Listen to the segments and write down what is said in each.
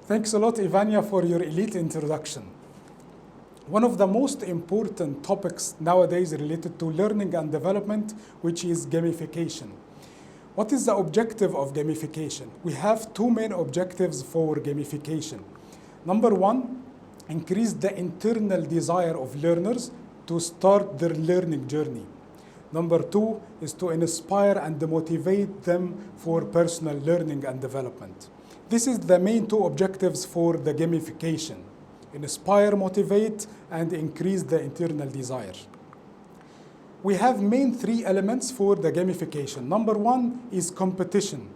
Thanks a lot, Ivania, for your elite introduction. One of the most important topics nowadays related to learning and development, which is gamification. What is the objective of gamification? We have two main objectives for gamification. Number one, increase the internal desire of learners to start their learning journey. Number two is to inspire and motivate them for personal learning and development. This is the main two objectives for the gamification. Inspire, motivate, and increase the internal desire. We have main three elements for the gamification. Number one is competition.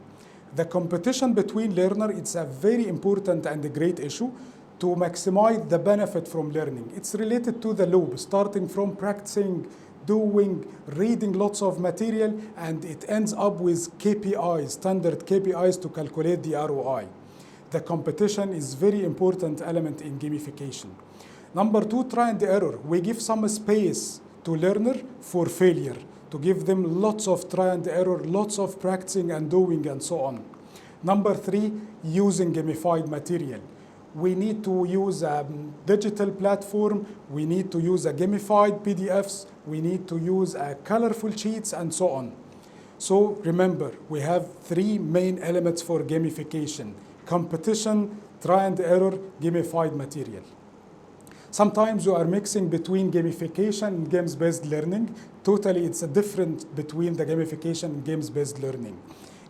The competition between learners, it's a very important and a great issue to maximize the benefit from learning. It's related to the loop, starting from practicing, doing, reading lots of material, and it ends up with KPIs, standard KPIs to calculate the ROI. The competition is very important element in gamification. Number two, try and error. We give some space to learner for failure, to give them lots of try and error, lots of practicing and doing and so on. Number three, using gamified material. We need to use a digital platform, we need to use a gamified PDFs, we need to use a colorful sheets and so on. So remember, we have three main elements for gamification: competition, try and error, gamified material. Sometimes you are mixing between gamification and games-based learning. Totally, it's a difference between the gamification and games-based learning.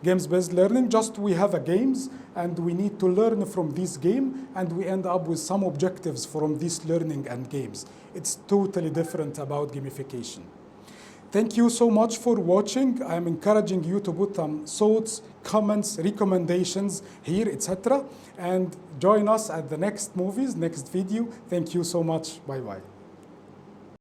Games-based learning, just we have a games and we need to learn from this game and we end up with some objectives from this learning and games. It's totally different about gamification. Thank you so much for watching. I'm encouraging you to put some thoughts, comments, recommendations here, etc. And join us at the next movies, next video. Thank you so much. Bye-bye.